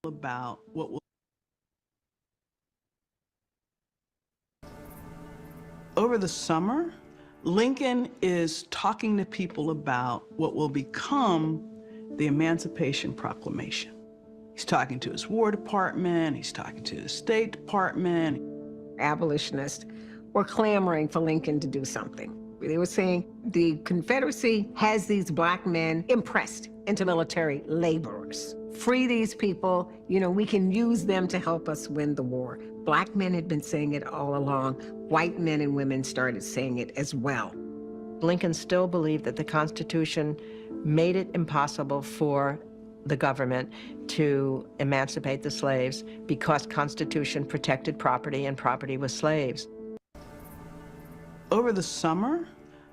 about what will over the summer, Lincoln is talking to people about what will become the Emancipation Proclamation. He's talking to his War Department, he's talking to the State Department. Abolitionists were clamoring for Lincoln to do something. They were saying the Confederacy has these black men impressed into military laborers. Free these people, you know, we can use them to help us win the war. Black men had been saying it all along. White men and women started saying it as well. Lincoln still believed that the Constitution made it impossible for the government to emancipate the slaves because Constitution protected property and property was slaves. Over the summer,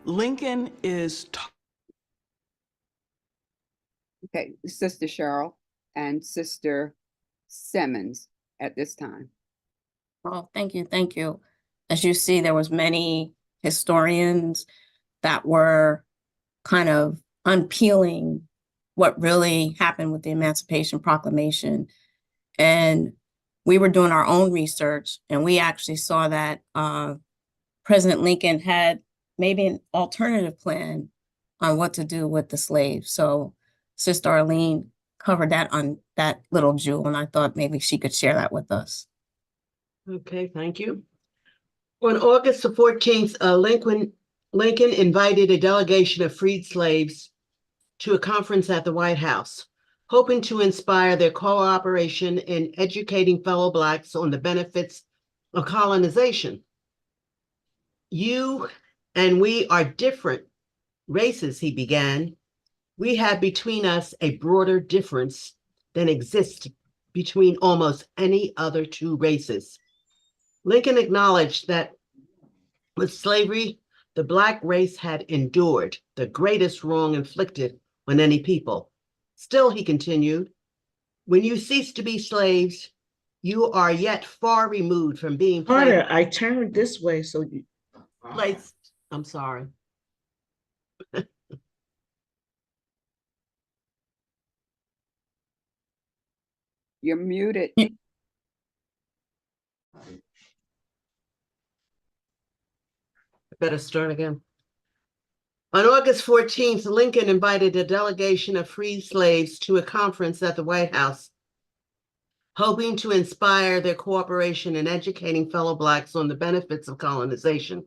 Lincoln is Okay, Sister Cheryl and Sister Simmons at this time. Well, thank you, thank you. As you see, there was many historians that were kind of unpeeling what really happened with the Emancipation Proclamation. And we were doing our own research, and we actually saw that President Lincoln had maybe an alternative plan on what to do with the slaves. So Sister Arlene covered that on that little jewel, and I thought maybe she could share that with us. Okay, thank you. On August the 14th, Lincoln invited a delegation of freed slaves to a conference at the White House, hoping to inspire their cooperation in educating fellow Blacks on the benefits of colonization. You and we are different races, he began. We have between us a broader difference than exists between almost any other two races. Lincoln acknowledged that with slavery, the Black race had endured the greatest wrong inflicted on any people. Still, he continued, when you cease to be slaves, you are yet far removed from being Carter, I turned this way so you placed. I'm sorry. You're muted. Better start again. On August 14th, Lincoln invited a delegation of freed slaves to a conference at the White House, hoping to inspire their cooperation in educating fellow Blacks on the benefits of colonization.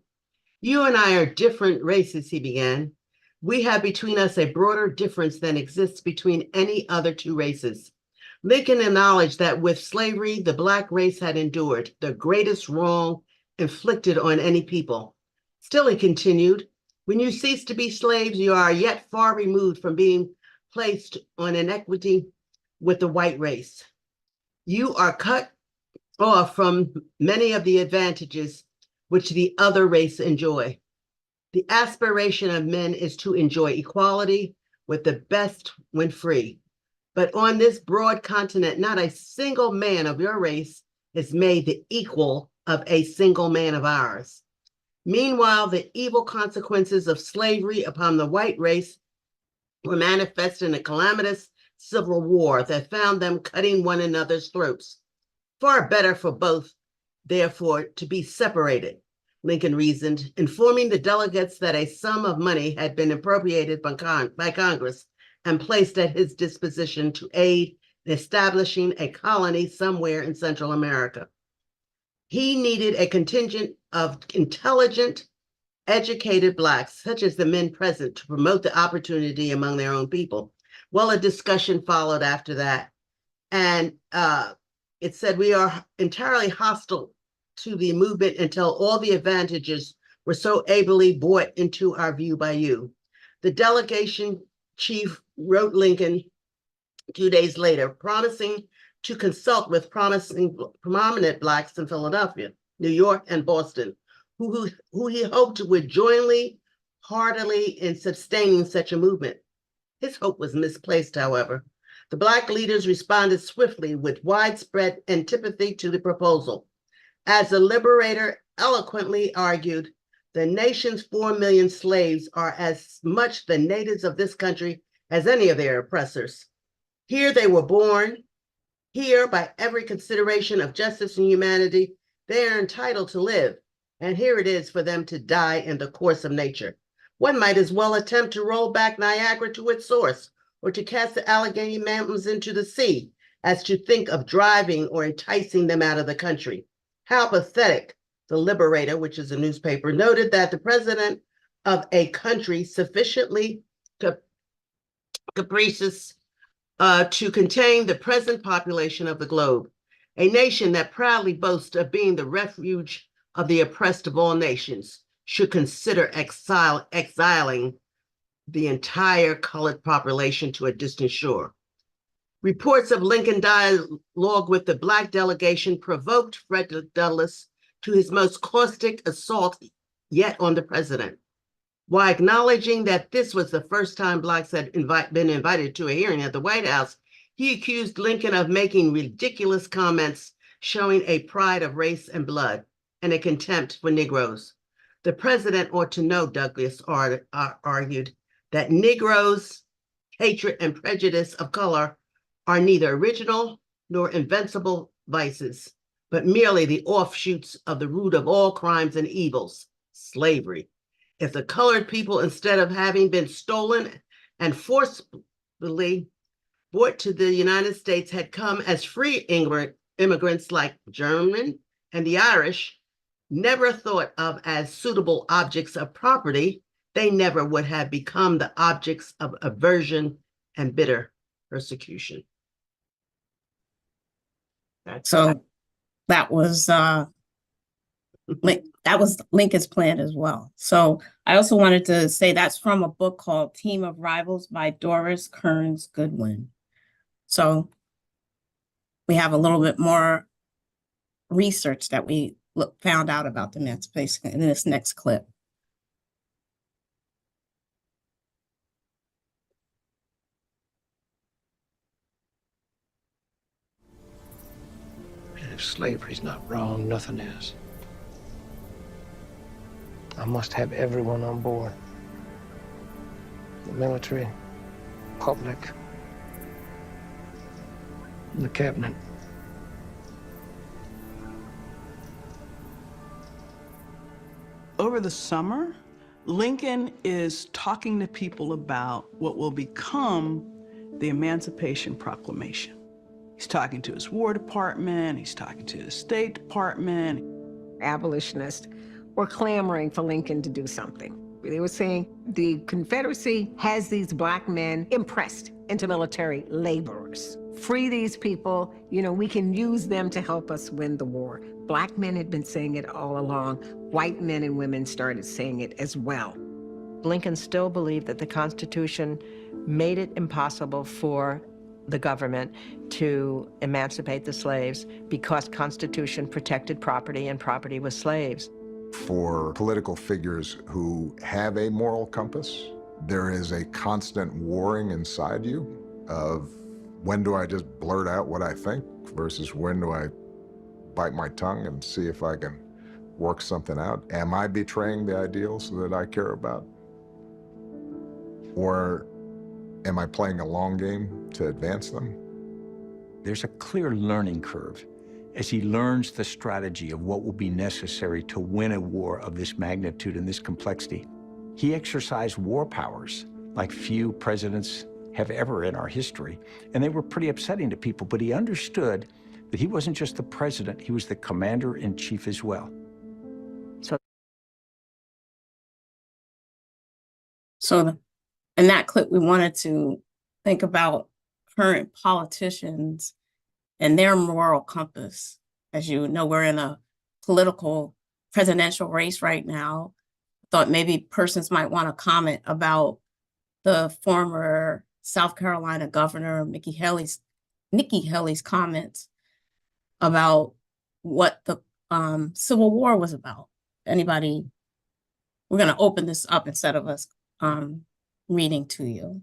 You and I are different races, he began. We have between us a broader difference than exists between any other two races. Lincoln acknowledged that with slavery, the Black race had endured the greatest wrong inflicted on any people. Still, he continued, when you cease to be slaves, you are yet far removed from being placed on an equity with the white race. You are cut off from many of the advantages which the other race enjoy. The aspiration of men is to enjoy equality with the best when free. But on this broad continent, not a single man of your race is made the equal of a single man of ours. Meanwhile, the evil consequences of slavery upon the white race were manifest in a calamitous civil war that found them cutting one another's throats. Far better for both, therefore, to be separated, Lincoln reasoned, informing the delegates that a sum of money had been appropriated by Congress and placed at his disposition to aid in establishing a colony somewhere in Central America. He needed a contingent of intelligent, educated Blacks, such as the men present, to promote the opportunity among their own people. Well, a discussion followed after that. And it said, we are entirely hostile to the movement until all the advantages were so ably brought into our view by you. The delegation chief wrote Lincoln 2 days later, promising to consult with prominent Blacks in Philadelphia, New York, and Boston, who he hoped would jointly, heartily in sustaining such a movement. His hope was misplaced, however. The Black leaders responded swiftly with widespread antipathy to the proposal. As the Liberator eloquently argued, the nation's 4 million slaves are as much the natives of this country as any of their oppressors. Here they were born, Here, by every consideration of justice and humanity, they are entitled to live, and here it is for them to die in the course of nature. One might as well attempt to roll back Niagara to its source, or to cast the Allegheny Mountains into the sea, as to think of driving or enticing them out of the country. How pathetic. The Liberator, which is a newspaper, noted that the president of a country sufficiently capricious to contain the present population of the globe, a nation that proudly boasts of being the refuge of the oppressed of all nations, should consider exiling the entire colored population to a distant shore. Reports of Lincoln dialogue with the Black delegation provoked Frederick Douglass to his most caustic assault yet on the president. While acknowledging that this was the first time Blacks had been invited to a hearing at the White House, he accused Lincoln of making ridiculous comments showing a pride of race and blood and a contempt for Negroes. The president ought to know, Douglass argued, that Negroes' hatred and prejudice of color are neither original nor invincible vices, but merely the offshoots of the root of all crimes and evils, slavery. If the colored people, instead of having been stolen and forcibly brought to the United States, had come as free immigrants like German and the Irish, never thought of as suitable objects of property, they never would have become the objects of aversion and bitter persecution. So that was Lincoln's plan as well. So I also wanted to say that's from a book called Team of Rivals by Doris Kearns Goodwin. So we have a little bit more research that we found out about the emancipation in this next clip. If slavery's not wrong, nothing is. I must have everyone on board. The military, public, the cabinet. Over the summer, Lincoln is talking to people about what will become the Emancipation Proclamation. He's talking to his War Department, he's talking to his State Department. Abolitionists were clamoring for Lincoln to do something. They were saying the Confederacy has these Black men impressed into military laborers. Free these people, you know, we can use them to help us win the war. Black men had been saying it all along. White men and women started saying it as well. Lincoln still believed that the Constitution made it impossible for the government to emancipate the slaves because Constitution protected property and property was slaves. For political figures who have a moral compass, there is a constant warring inside you of when do I just blurt out what I think versus when do I bite my tongue and see if I can work something out. Am I betraying the ideals that I care about? Or am I playing a long game to advance them? There's a clear learning curve as he learns the strategy of what will be necessary to win a war of this magnitude and this complexity. He exercised war powers like few presidents have ever in our history, and they were pretty upsetting to people, but he understood that he wasn't just the president, he was the commander-in-chief as well. So in that clip, we wanted to think about current politicians and their moral compass. As you know, we're in a political presidential race right now. Thought maybe persons might want to comment about the former South Carolina governor, Nikki Haley's comments about what the Civil War was about. Anybody? We're going to open this up instead of us reading to you.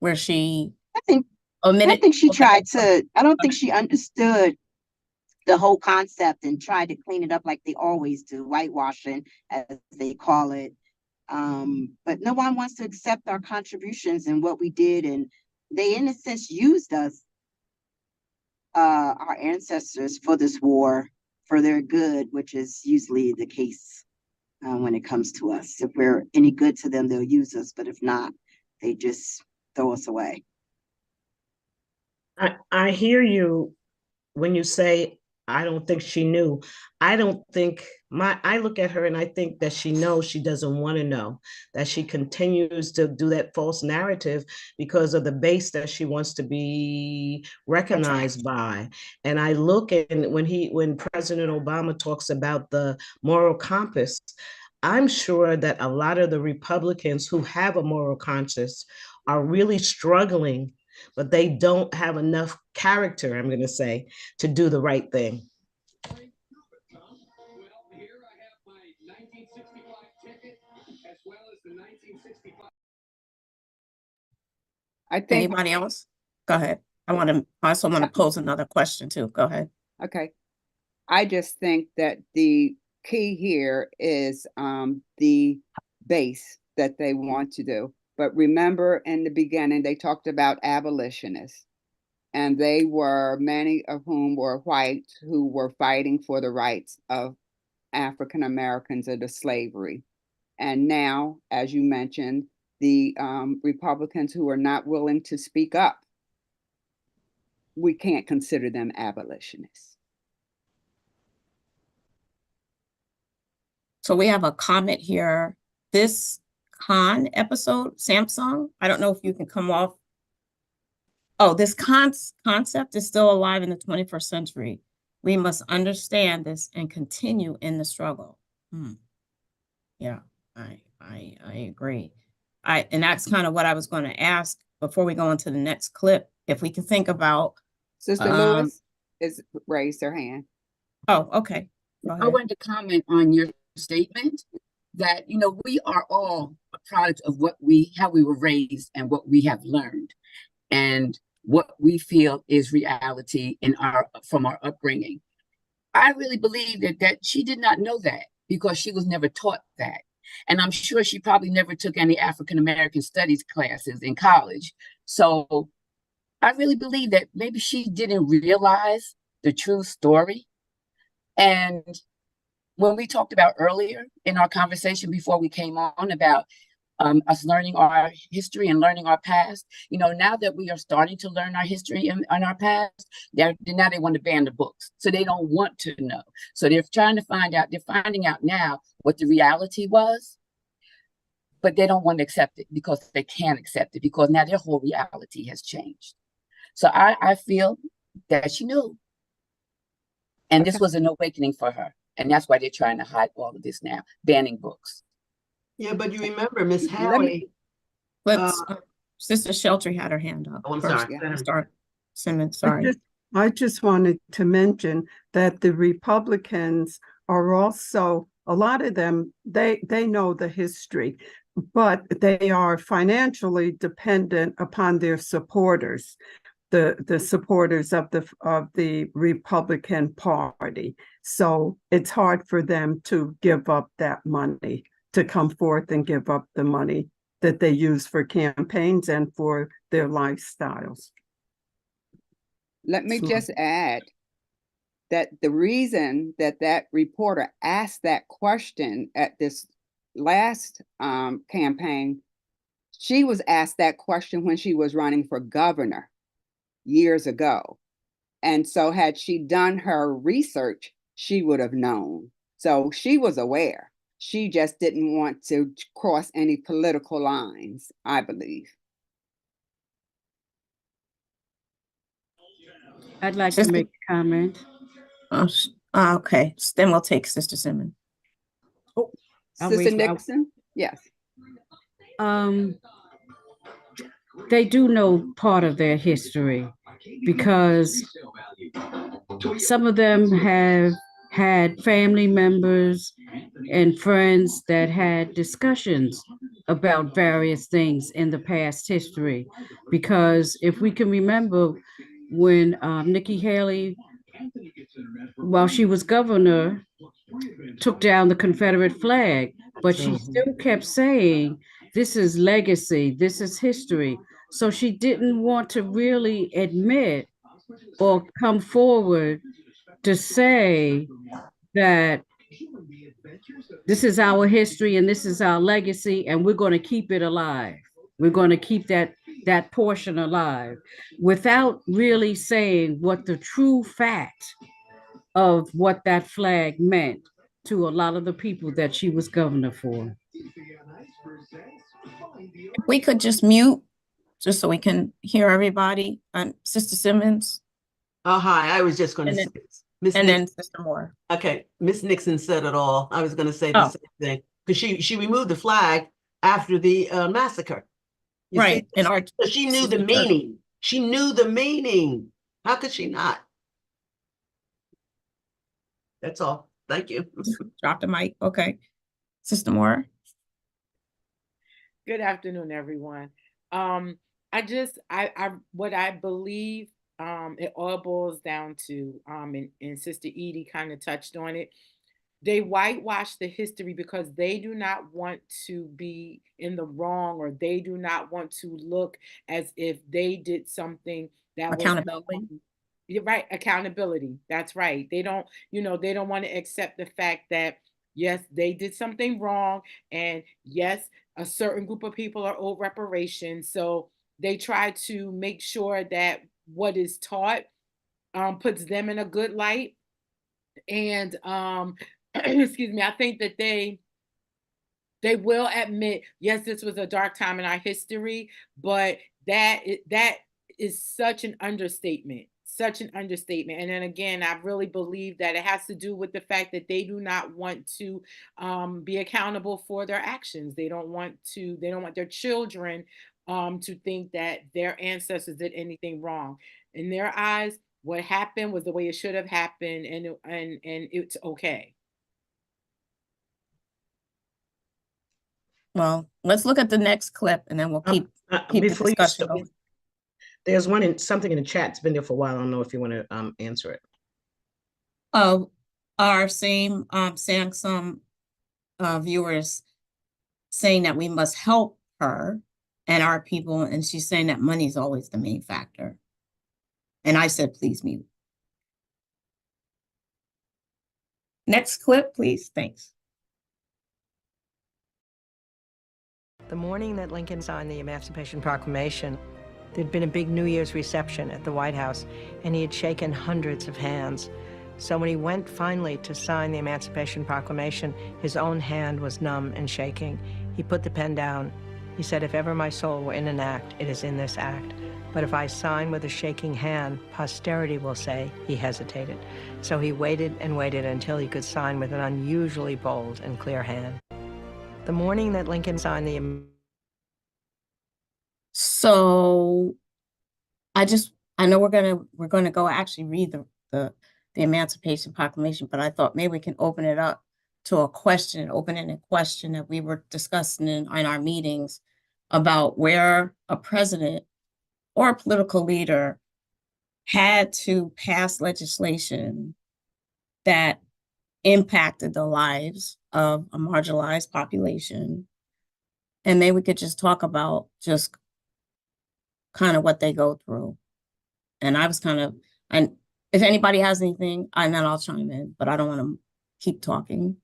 Where she I think she tried to, I don't think she understood the whole concept and tried to clean it up like they always do, whitewashing, as they call it. But no one wants to accept our contributions and what we did and they in a sense used us, our ancestors, for this war, for their good, which is usually the case when it comes to us. If we're any good to them, they'll use us, but if not, they just throw us away. I hear you when you say, I don't think she knew. I don't think I look at her and I think that she knows she doesn't want to know, that she continues to do that false narrative because of the base that she wants to be recognized by. And I look at when President Obama talks about the moral compass, I'm sure that a lot of the Republicans who have a moral conscience are really struggling, but they don't have enough character, I'm going to say, to do the right thing. I think, Anybody else? Go ahead. I also want to pose another question too. Go ahead. okay. I just think that the key here is the base that they want to do. But remember, in the beginning, they talked about abolitionists, and they were, many of whom were white, who were fighting for the rights of African Americans under slavery. And now, as you mentioned, the Republicans who are not willing to speak up, we can't consider them abolitionists. So we have a comment here. This Khan episode, Samsung, I don't know if you can come off. Oh, this concept is still alive in the 21st century. We must understand this and continue in the struggle. Yeah, I agree. And that's kind of what I was going to ask before we go into the next clip. If we can think about Sister Lewis is raised her hand. Oh, okay. Go I ahead. wanted to comment on your statement that, we are all a product of how we were raised and what we have learned and what we feel is reality from our upbringing. I really believe that she did not know that because she was never taught that. And I'm sure she probably never took any African American studies classes in college. So I really believe that maybe she didn't realize the true story. And when we talked about earlier in our conversation before we came on about us learning our history and learning our past, now that we are starting to learn our history and our past, now they want to ban the books. So they don't want to know. So they're finding out now what the reality was, but they don't want to accept it because they can't accept it because now their whole reality has changed. So I feel that she knew. And this was an awakening for her. And that's why they're trying to hide all of this now, banning books. Yeah, but you remember, Miss Howie. Sister Shelter had her hand up. Oh, I'm first. sorry. Simmons, sorry. I just wanted to mention that the Republicans are also, a lot of them, they know the history, but they are financially dependent upon their supporters, the supporters of the Republican Party. So it's hard for them to give up that money, to come forth and give up the money that they use for campaigns and for their lifestyles. Let me just add that the reason that reporter asked that question at this last campaign, she was asked that question when she was running for governor years ago. And so had she done her research, she would have known. So she was aware. She just didn't want to cross any political lines, I believe. I'd like to make a comment. Okay, then we'll take Sister Simmons. Oh, Sister Nixon, yes. They do know part of their history because some of them have had family members and friends that had discussions about various things in the past history. Because if we can remember when Nikki Haley, while she was governor, took down the Confederate flag, but she still kept saying, this is legacy, this is history. So she didn't want to really admit or come forward to say that this is our history and this is our legacy, and we're going to keep it alive. We're going to keep that portion alive without really saying what the true fact of what that flag meant to a lot of the people that she was governor for. If we could just mute, just so we can hear everybody. Sister Simmons, Oh, hi. I was just going to and say, then, Miss and then Nixon. Sister Moore. Okay, Miss Nixon said it all. I was going to say the Oh, same thing because she removed the flag after the massacre. You see, right. In our so she knew the sister church. meaning. She knew the meaning. How could she not? That's all. Thank you. Drop the mic. Okay. Sister Moore. Good afternoon, everyone. What I believe, it all boils down to, and Sister Edie kind of touched on it. They whitewash the history because they do not want to be in the wrong, or they do not want to look as if they did something that was Accountability. wrong. You're right, accountability. That's right. They don't, they don't want to accept the fact that yes, they did something wrong, and yes, a certain group of people are owed reparations. So they try to make sure that what is taught puts them in a good light. And excuse me, I think that they will admit, yes, this was a dark time in our history, but that is such an understatement. Such an understatement. And then again, I really believe that it has to do with the fact that they do not want to be accountable for their actions. They don't want their children to think that their ancestors did anything wrong. In their eyes, what happened was the way it should have happened, and it's okay. Well, let's look at the next clip and then we'll keep the Before you discussion start, going. there's something in the chat. It's been there for a while. I don't know if you want to answer it. Our same Samsung viewers saying that we must help her and our people, and she's saying that money is always the main factor. And I said, please mute. Next clip, please. Thanks. The morning that Lincoln signed the Emancipation Proclamation, there'd been a big New Year's reception at the White House, and he had shaken hundreds of hands. So when he went finally to sign the Emancipation Proclamation, his own hand was numb and shaking. He put the pen down. He said, if ever my soul were in an act, it is in this act. But if I sign with a shaking hand, posterity will say he hesitated. So he waited and waited until he could sign with an unusually bold and clear hand. The morning that Lincoln signed the... So I know we're gonna go actually read the Emancipation Proclamation, but I thought maybe we can open it up to a question, open-ended question that we were discussing in our meetings about where a president or a political leader had to pass legislation that impacted the lives of a marginalized population. And maybe we could just talk about just kind of what they go through. And I was and if anybody has anything, and then I'll chime in, but I don't want to keep talking.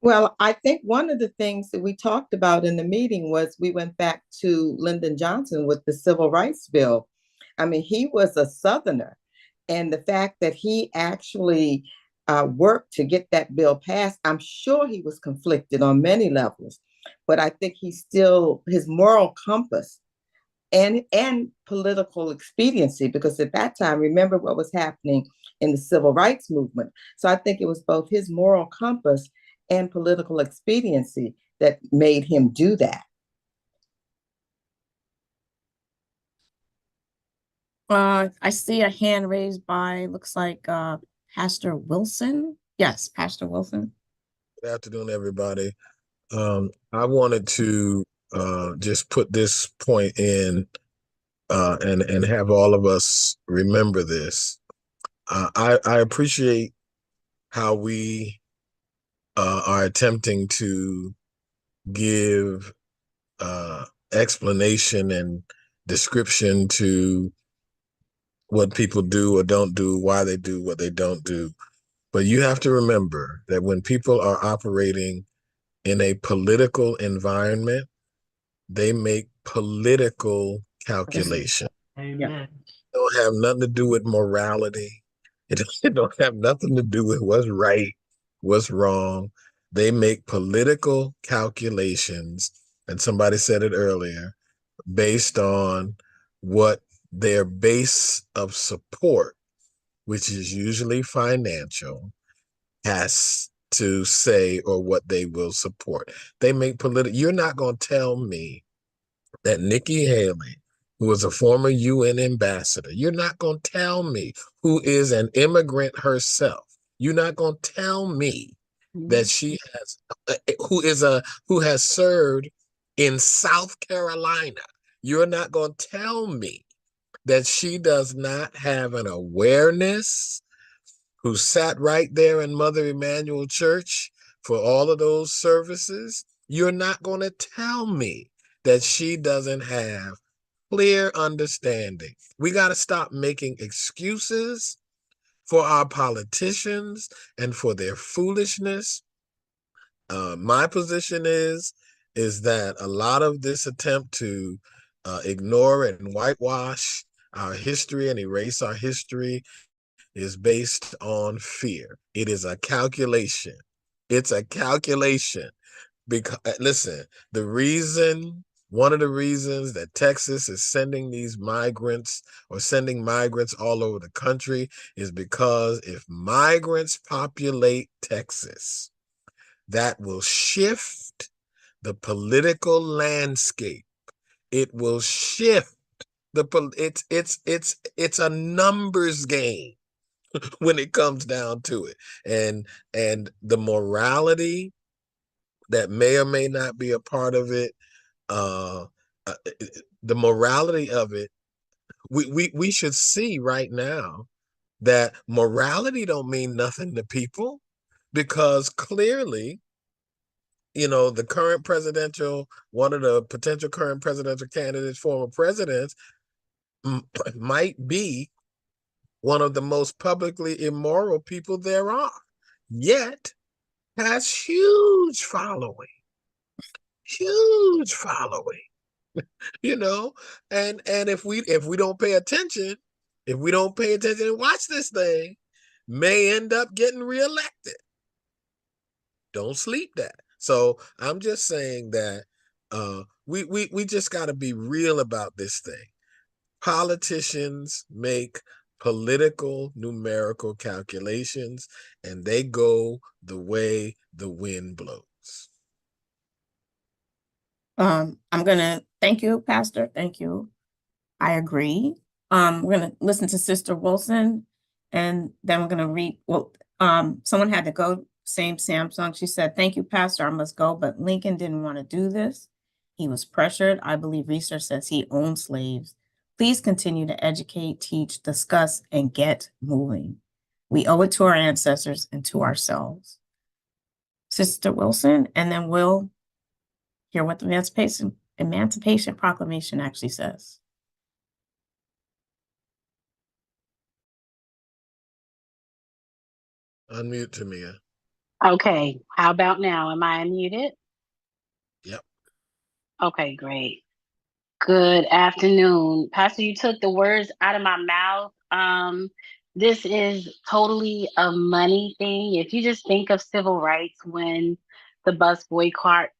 Well, I think one of the things that we talked about in the meeting was we went back to Lyndon Johnson with the Civil Rights Bill. I mean, he was a Southerner, and the fact that he actually worked to get that bill passed, I'm sure he was conflicted on many levels, but I think his moral compass and political expediency, because at that time, remember what was happening in the civil rights movement. So I think it was both his moral compass and political expediency that made him do that. I see a hand raised by, looks like Pastor Wilson. Yes, Pastor Wilson. Good afternoon, everybody. I wanted to just put this point in and have all of us remember this. I appreciate how we are attempting to give explanation description to what people do or don't do, why they do what they don't do. But you have to remember that when people are operating in a political environment, they make political calculation. Amen. It don't have nothing to do with morality. It don't have nothing to do with what's right, what's wrong. They make political calculations, and somebody said it earlier, based on what their base of support, which is usually financial, has to say or what they will support. They make political. You're not going to tell me that Nikki Haley, who is a former UN ambassador, you're not going to tell me, who is an immigrant herself, you're not going to tell me that she has, who has served in South Carolina. You're not going to tell me that she does not have an awareness, who sat right there in Mother Emanuel Church for all of those services. You're not going to tell me that she doesn't have clear understanding. We got to stop making excuses for our politicians and for their foolishness. My position is that a lot of this attempt to ignore and whitewash our history and erase our history is based on fear. It is a calculation. It's a calculation. Because listen, one of the reasons that Texas is sending these migrants or sending migrants all over the country is because if migrants populate Texas, that will shift the political landscape. It will shift it's a numbers game when it comes down to it. And the morality that may or may not be a part of it, uh, uh the morality of it, we should see right now that morality don't mean nothing to people, because clearly, the current one of the potential current presidential candidates, former presidents, might be one of the most publicly immoral people there are, yet has huge following, huge following, and if we don't pay attention, and watch this thing, may end up getting reelected. Don't sleep that. So I'm just saying that we just got to be real about this thing. Politicians make political numerical calculations, and they go the way the wind blows. I'm gonna thank you, Pastor. Thank you. I agree. We're gonna listen to Sister Wilson, and then we're gonna read. Well, someone had to go. Same Samsung. She said, "Thank you, Pastor. I must go, but Lincoln didn't want to do this. He was pressured. I believe research says he owned slaves. Please continue to educate, teach, discuss, and get moving. We owe it to our ancestors and to ourselves." Sister Wilson, and then we'll hear what the Emancipation Proclamation actually says. Unmute, Tamia. Okay, how about now? Am I unmuted? Yep. Okay, great. Good afternoon. Pastor, you took the words out of my mouth. This is totally a money thing. If you just think of civil rights when the bus boycott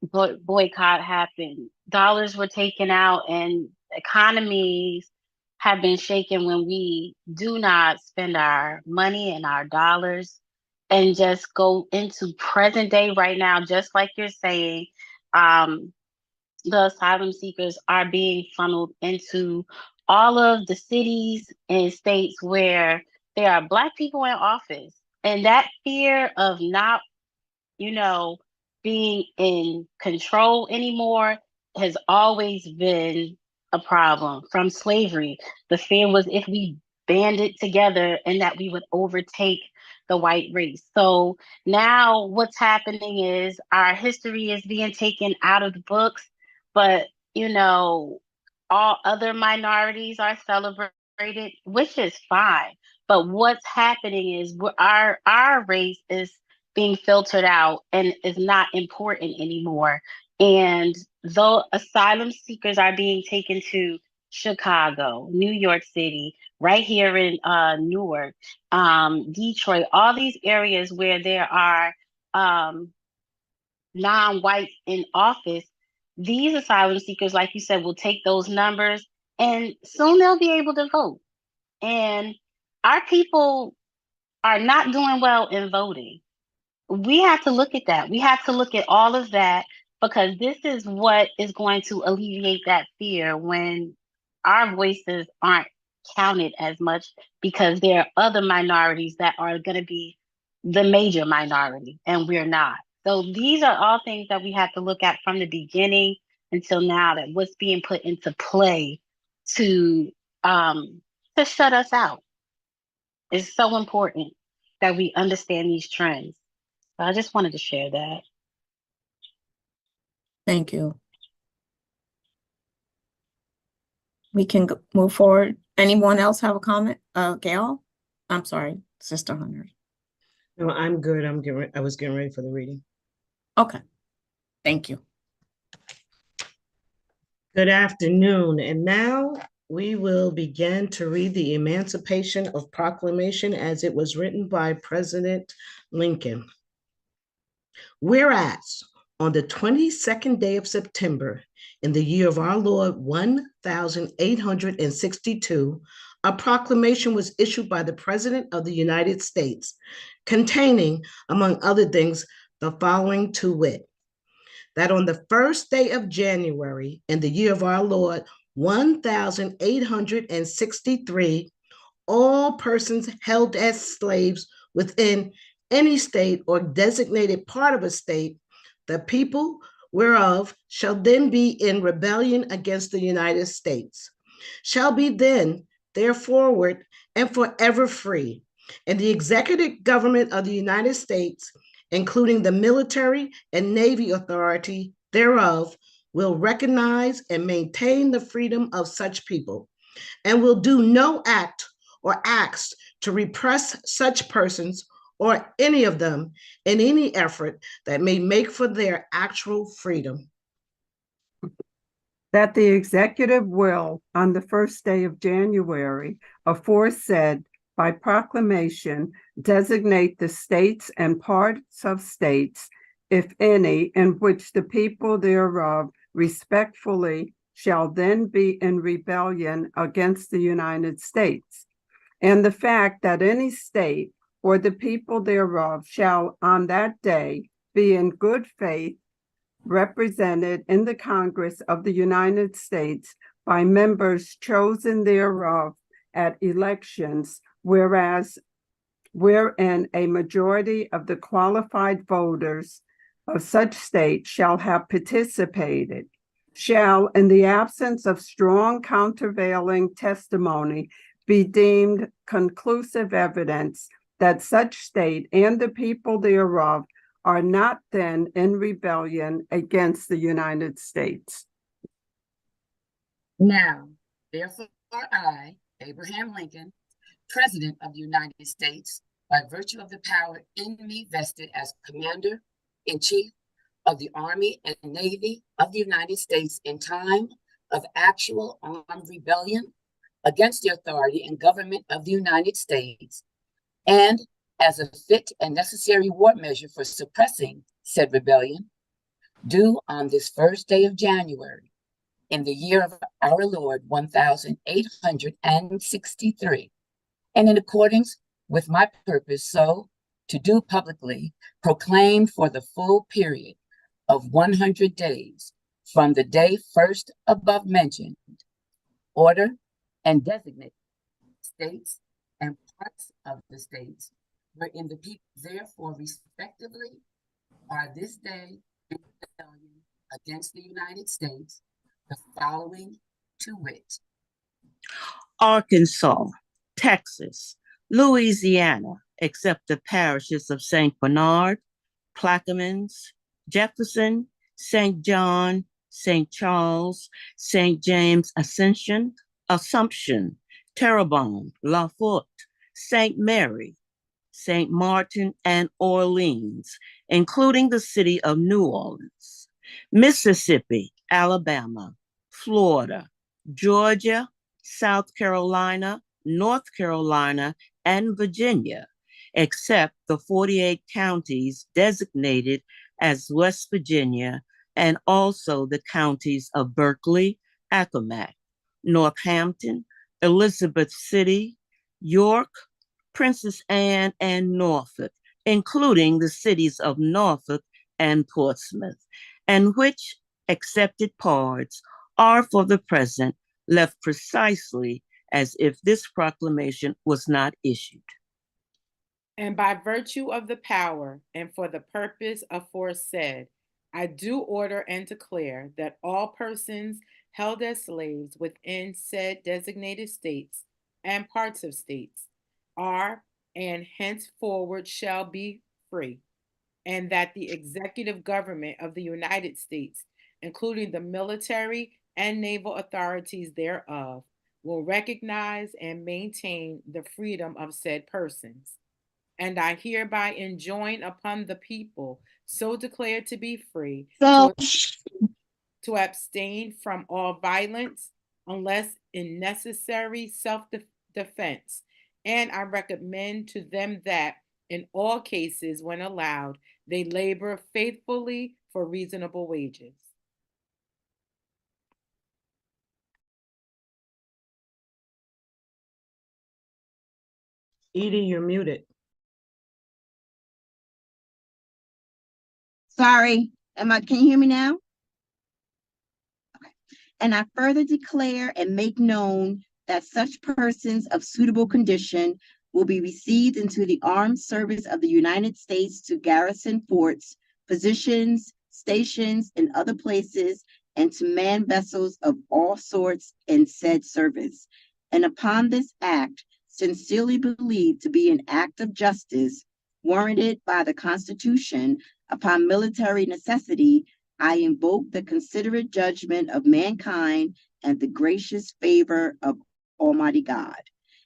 happened, dollars were taken out and economies have been shaken when we do not spend our money and our dollars and just go into present day right now, just like you're saying. The asylum seekers are being funneled into all of the cities and states where there are Black people in office. And that fear of not, being in control anymore has always been a problem from slavery. The fear was if we banded together and that we would overtake the white race. So now what's happening is our history is being taken out of the books, but all other minorities are celebrated, which is fine. But what's happening is our race is being filtered out and is not important anymore. And though asylum seekers are being taken to Chicago, New York City, right here in Newark, Detroit, all these areas where there are non-whites in office, these asylum seekers, like you said, will take those numbers and soon they'll be able to vote. And our people are not doing well in voting. We have to look at that. We have to look at all of that because this is what is going to alleviate that fear when our voices aren't counted as much because there are other minorities that are going to be the major minority and we're not. So these are all things that we have to look at from the beginning until now, that what's being put into play to shut us out. It's so important that we understand these trends. So I just wanted to share that. Thank you. We can move forward. Anyone else have a comment? Gail? I'm sorry, Sister Hunter. No, I'm good. I was getting ready for the reading. Okay. Thank you. Good afternoon. And now we will begin to read the Emancipation of Proclamation as it was written by President Lincoln. Whereas on the 22nd day of September, in the year of our Lord 1862, a proclamation was issued by the President of the United States, containing, among other things, the following to wit: that on the first day of January, in the year of our Lord 1863, all persons held as slaves within any state or designated part of a state, the people whereof shall then be in rebellion against the United States, shall be then thereforward and forever free. And the executive government of the United States, including the military and navy authority thereof, will recognize and maintain the freedom of such people, and will do no act or acts to repress such persons or any of them in any effort that may make for their actual freedom. That the executive will, on the first day of January, aforesaid, by proclamation, designate the states and parts of states, if any, in which the people thereof respectfully shall then be in rebellion against the United States. And the fact that any state or the people thereof shall on that day be in good faith represented in the Congress of the United States by members chosen thereof at elections, wherein a majority of the qualified voters of such state shall have participated, shall, in the absence of strong countervailing testimony, be deemed conclusive evidence that such state and the people thereof are not then in rebellion against the United States. Now, therefore, I, Abraham Lincoln, President of the United States, by virtue of the power in me vested as Commander-in-Chief of the Army and Navy of the United States in time of actual armed rebellion against the authority and government of the United States, and as a fit and necessary war measure for suppressing said rebellion, do on this first day of January, in the year of our Lord 1863, and in accordance with my purpose, so to do publicly, proclaim for the full period of 100 days from the day first above mentioned, order and designate states and parts of the states wherein the people therefore respectively are this day in rebellion against the United States, the following to wit: Arkansas, Texas, Louisiana, except the parishes of St. Bernard, Plaquemines, Jefferson, St. John, St. Charles, St. James Assumption, Terrebonne, La Fourche, St. Mary, St. Martin, and Orleans, including the city of New Orleans, Mississippi, Alabama, Florida, Georgia, South Carolina, North Carolina, and Virginia, except the 48 counties designated as West Virginia, and also the counties of Berkeley, Accomack, Northampton, Elizabeth City, York, Princess Anne, and Norfolk, including the cities of Norfolk and Portsmouth, and which accepted parts are for the present left precisely as if this proclamation was not issued. And by virtue of the power and for the purpose aforesaid, I do order and declare that all persons held as slaves within said designated states and parts of states are and henceforward shall be free, and that the executive government of the United States, including the military and naval authorities thereof, will recognize and maintain the freedom of said persons. And I hereby enjoin upon the people so declared to be free to abstain from all violence unless in necessary self-defense. And I recommend to them that in all cases, when allowed, they labor faithfully for reasonable wages. Edie, you're muted. Sorry, can you hear me now? Okay. And I further declare and make known that such persons of suitable condition will be received into the armed service of the United States to garrison forts, positions, stations, and other places, and to man vessels of all sorts in said service. And upon this act, sincerely believed to be an act of justice, warranted by the Constitution, upon military necessity, I invoke the considerate judgment of mankind and the gracious favor of Almighty God.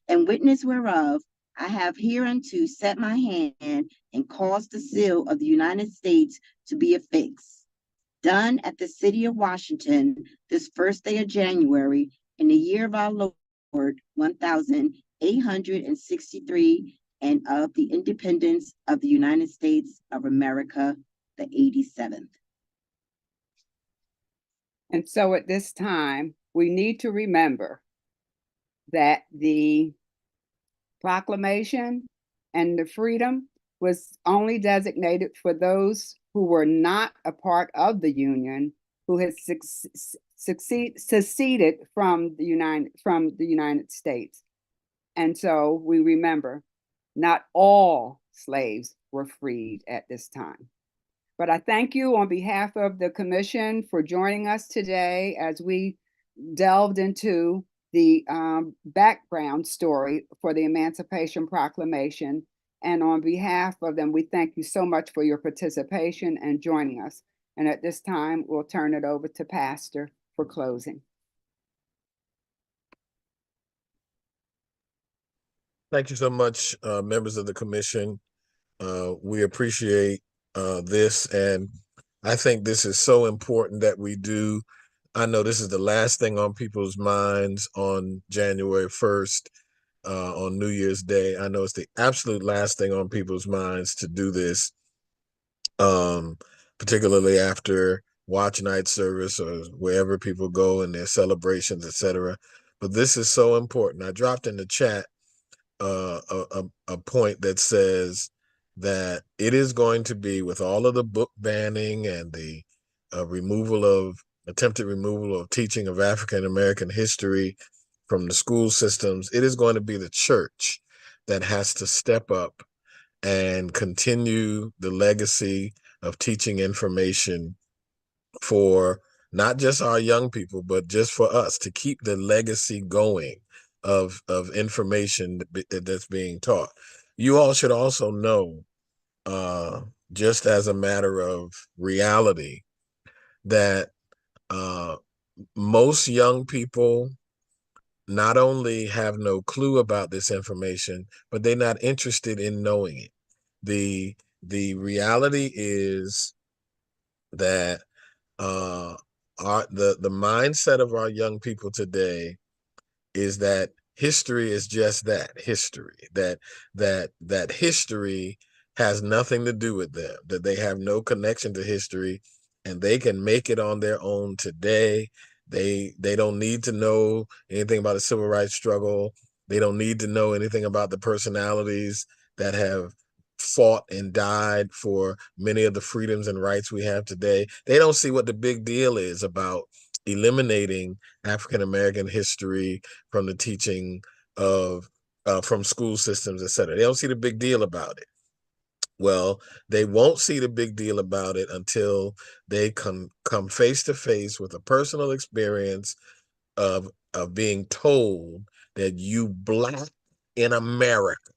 And witness whereof, I have hereunto set my hand and caused the seal of the United States to be affixed. Done at the city of Washington, this first day of January, in the year of our Lord, 1863, and of the independence of the United States of America, the 87th. And so at this time, we need to remember that the proclamation and the freedom was only designated for those who were not a part of the Union, who had seceded from the United States. And so we remember not all slaves were freed at this time. But I thank you on behalf of the commission for joining us today as we delved into the background story for the Emancipation Proclamation. And on behalf of them, we thank you so much for your participation and joining us. And at this time, we'll turn it over to Pastor for closing. Thank you so much, members of the commission. We appreciate this, and I think this is so important that we do. I know this is the last thing on people's minds on January 1st, on New Year's Day. I know it's the absolute last thing on people's minds to do this, particularly after watch night service or wherever people go in their celebrations, etc. But this is so important. I dropped in the chat a point that says that it is going to be, with all of the book banning and the attempted removal of teaching of African American history from the school systems, it is going to be the church that has to step up and continue the legacy of teaching information for not just our young people, but just for us to keep the legacy going of information that's being taught. You all should also know, just as a matter of reality, that most young people not only have no clue about this information, but they're not interested in knowing it. The reality is that the mindset of our young people today is that history is just that, history, that history has nothing to do with them, that they have no connection to history, and they can make it on their own today. They don't need to know anything about the civil rights struggle. They don't need to know anything about the personalities that have fought and died for many of the freedoms and rights we have today. They don't see what the big deal is about eliminating African American history from the teaching of from school systems, et cetera. They don't see the big deal about it. Well, they won't see the big deal about it until they come face to face with a personal experience of being told that you Black in America,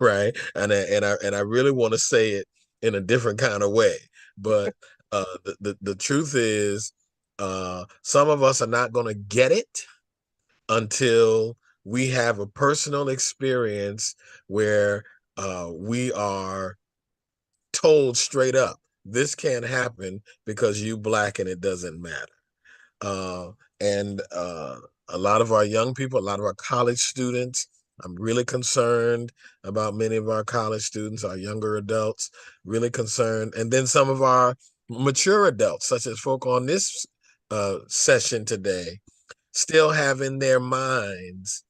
right? And I really want to say it in a different kind of way, but the truth is, some of us are not going to get it until we have a personal experience where we are told straight up, this can't happen because you Black and it doesn't matter. And a lot of our young people, a lot of our college students, I'm really concerned about many of our college students, our younger adults, really concerned. And then some of our mature adults, such as folk on this session today, still have in their minds,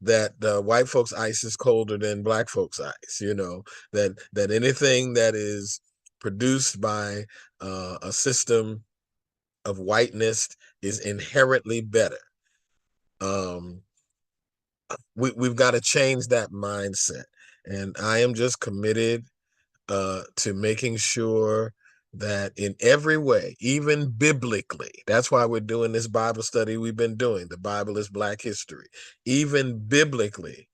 that white folks' ice is colder than Black folks' ice, that anything that is produced by a system of whiteness is inherently better. We've got to change that mindset. And I am just committed to making sure that in every way, even biblically, that's why we're doing this Bible study we've been doing. The Bible is Black history. Even biblically,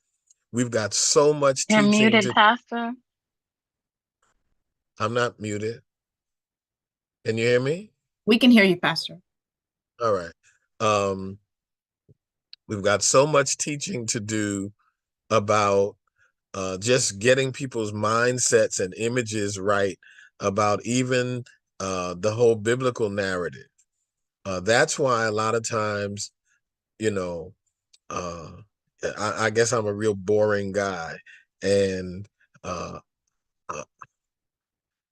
we've got so much You're teaching muted, to. Pastor. I'm not muted. Can you hear me? We can hear you, Pastor. All right. We've got so much teaching to do about just getting people's mindsets and images right about even the whole biblical narrative. That's why a lot of times, I guess I'm a real boring guy, and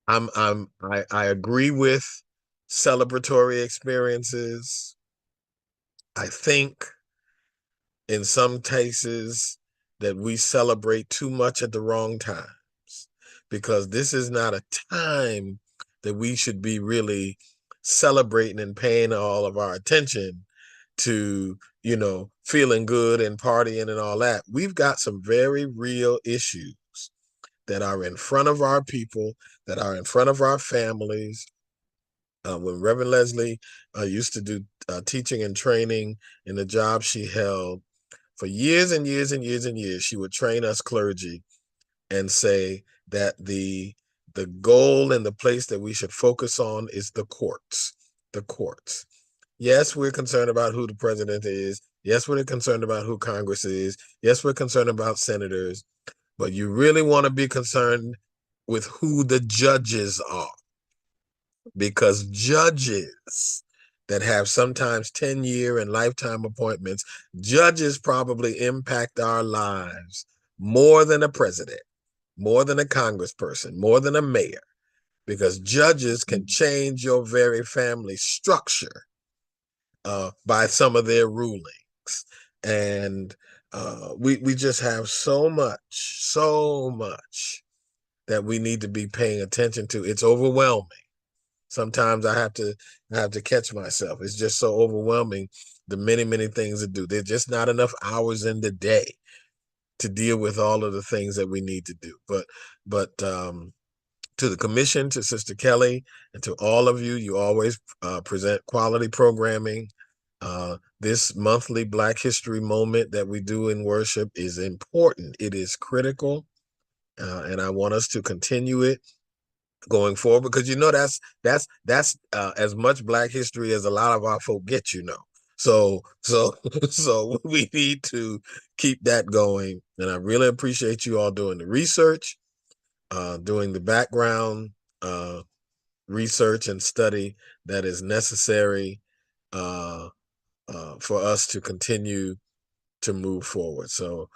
I agree with celebratory experiences. I think in some cases that we celebrate too much at the wrong times, because this is not a time that we should be really celebrating and paying all of our attention to, feeling good and partying and all that. We've got some very real issues that are in front of our people, that are in front of our families. When Reverend Leslie used to do teaching and training in the job she held, for years and years and years and years, she would train us clergy and say that the goal and the place that we should focus on is the courts. The courts. Yes, we're concerned about who the president is. Yes, we're concerned about who Congress is. Yes, we're concerned about senators. But you really want to be concerned with who the judges are, because judges that have sometimes 10-year and lifetime appointments, judges probably impact our lives more than a president, more than a congressperson, more than a mayor, because judges can change your very family structure by some of their rulings. And we just have so much that we need to be paying attention to. It's overwhelming. Sometimes I have to catch myself. It's just so overwhelming, the many things to do. There's just not enough hours in the day to deal with all of the things that we need to do. But to the commission, to Sister Kelly, and to all of you, you always present quality programming. This monthly Black History moment that we do in worship is important. It is critical, and I want us to continue it. going forward, because that's as much Black history as a lot of our folk get, So so we need to keep that going. And I really appreciate you all doing the research, doing the background research and study that is necessary for us to continue to move forward. So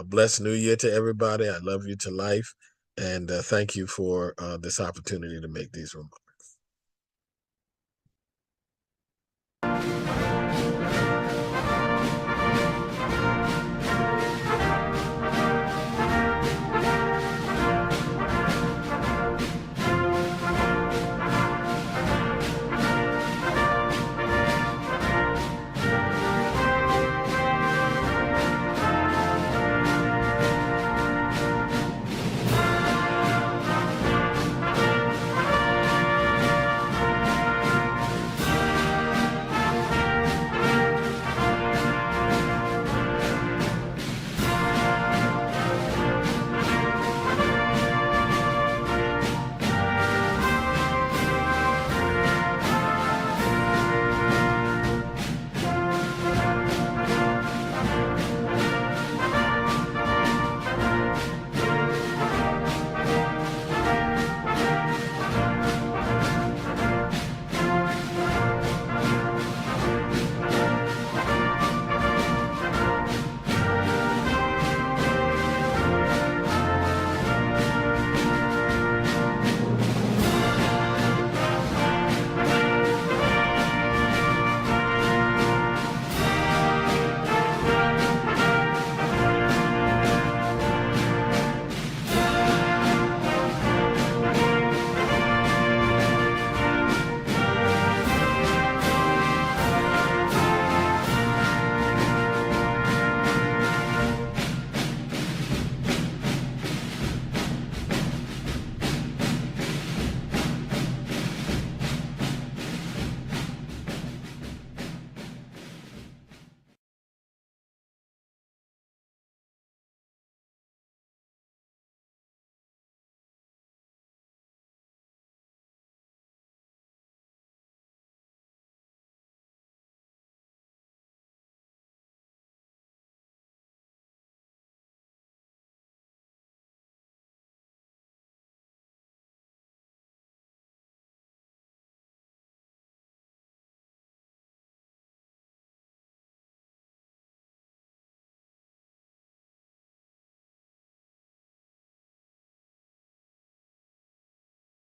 blessed New Year to everybody. I love you to life. And thank you for this opportunity to make these remarks.